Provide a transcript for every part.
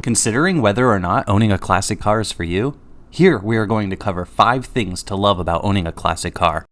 Considering whether or not owning a classic car is for you? Here we are going to cover 5 things to love about owning a classic car.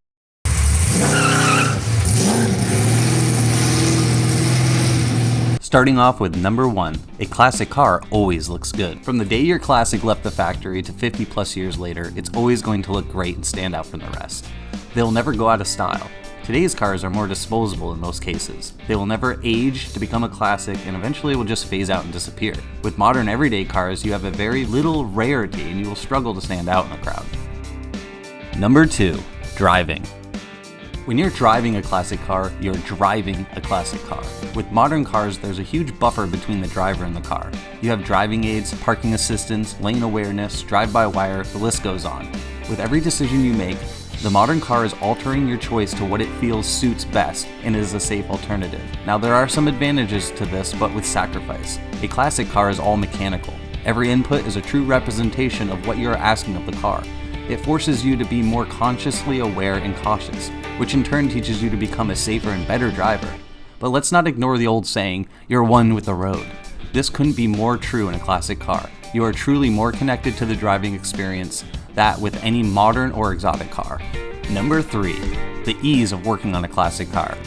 Starting off with number 1, a classic car always looks good. From the day your classic left the factory to 50 plus years later, it's always going to look great and stand out from the rest. They'll never go out of style. Today's cars are more disposable in most cases. They will never age to become a classic and eventually will just phase out and disappear. With modern everyday cars, you have a very little rarity and you will struggle to stand out in the crowd. Number 2, driving. When you're driving a classic car, you're driving a classic car. With modern cars, there's a huge buffer between the driver and the car. You have driving aids, parking assistance, lane awareness, drive-by-wire, the list goes on. With every decision you make, the modern car is altering your choice to what it feels suits best and is a safe alternative. Now there are some advantages to this, but with sacrifice. A classic car is all mechanical. Every input is a true representation of what you are asking of the car. It forces you to be more consciously aware and cautious, which in turn teaches you to become a safer and better driver. But let's not ignore the old saying, you're one with the road. This couldn't be more true in a classic car. You are truly more connected to the driving experience than with any modern or exotic car. Number 3, the ease of working on a classic car.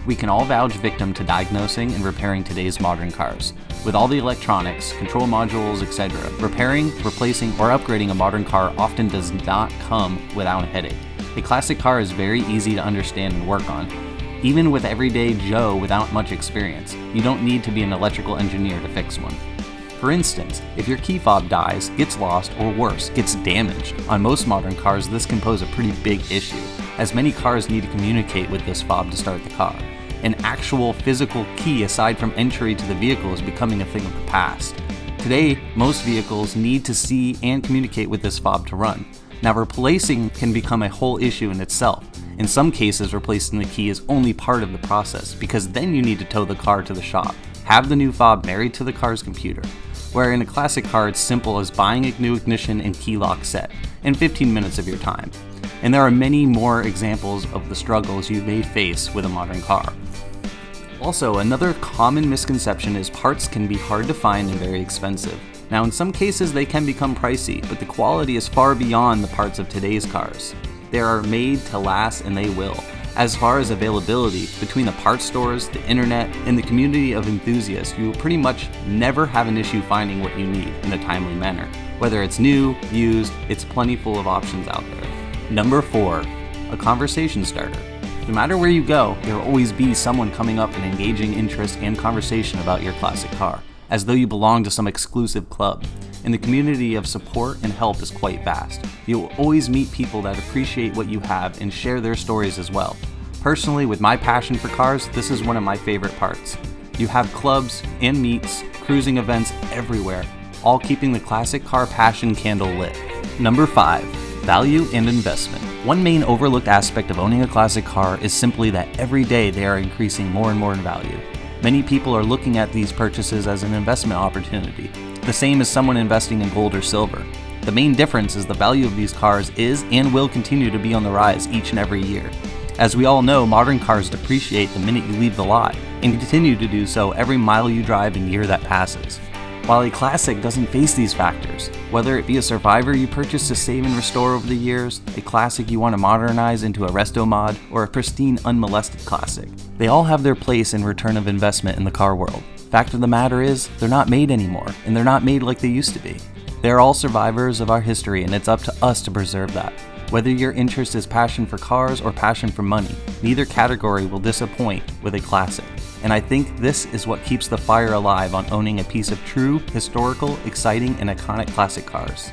We can all vouch victim to diagnosing and repairing today's modern cars. With all the electronics, control modules, etc., repairing, replacing, or upgrading a modern car often does not come without a headache. A classic car is very easy to understand and work on. Even with everyday Joe without much experience, you don't need to be an electrical engineer to fix one. For instance, if your key fob dies, gets lost, or worse, gets damaged, on most modern cars this can pose a pretty big issue, as many cars need to communicate with this fob to start the car. An actual physical key aside from entry to the vehicle is becoming a thing of the past. Today, most vehicles need to see and communicate with this fob to run. Now replacing can become a whole issue in itself. In some cases, replacing the key is only part of the process, because then you need to tow the car to the shop, have the new fob married to the car's computer. Where in a classic car it's simple as buying a new ignition and key lock set, in 15 minutes of your time. And there are many more examples of the struggles you may face with a modern car. Also, another common misconception is parts can be hard to find and very expensive. Now in some cases they can become pricey, but the quality is far beyond the parts of today's cars. They are made to last and they will. As far as availability, between the parts stores, the internet, and the community of enthusiasts, you will pretty much never have an issue finding what you need in a timely manner. Whether it's new, used, it's plenty full of options out there. Number 4, a conversation starter. No matter where you go, there will always be someone coming up and engaging interest and conversation about your classic car, as though you belong to some exclusive club. And the community of support and help is quite vast. You will always meet people that appreciate what you have and share their stories as well. Personally, with my passion for cars, this is one of my favorite parts. You have clubs and meets, cruising events everywhere, all keeping the classic car passion candle lit. Number 5, value and investment. One main overlooked aspect of owning a classic car is simply that every day they are increasing more and more in value. Many people are looking at these purchases as an investment opportunity, the same as someone investing in gold or silver. The main difference is the value of these cars is and will continue to be on the rise each and every year. As we all know, modern cars depreciate the minute you leave the lot, and continue to do so every mile you drive and year that passes. While a classic doesn't face these factors, whether it be a survivor you purchase to save and restore over the years, a classic you want to modernize into a resto mod, or a pristine unmolested classic, they all have their place in return of investment in the car world. Fact of the matter is, they're not made anymore, and they're not made like they used to be. They're all survivors of our history, and it's up to us to preserve that. Whether your interest is passion for cars or passion for money, neither category will disappoint with a classic. And I think this is what keeps the fire alive on owning a piece of true, historical, exciting, and iconic classic cars.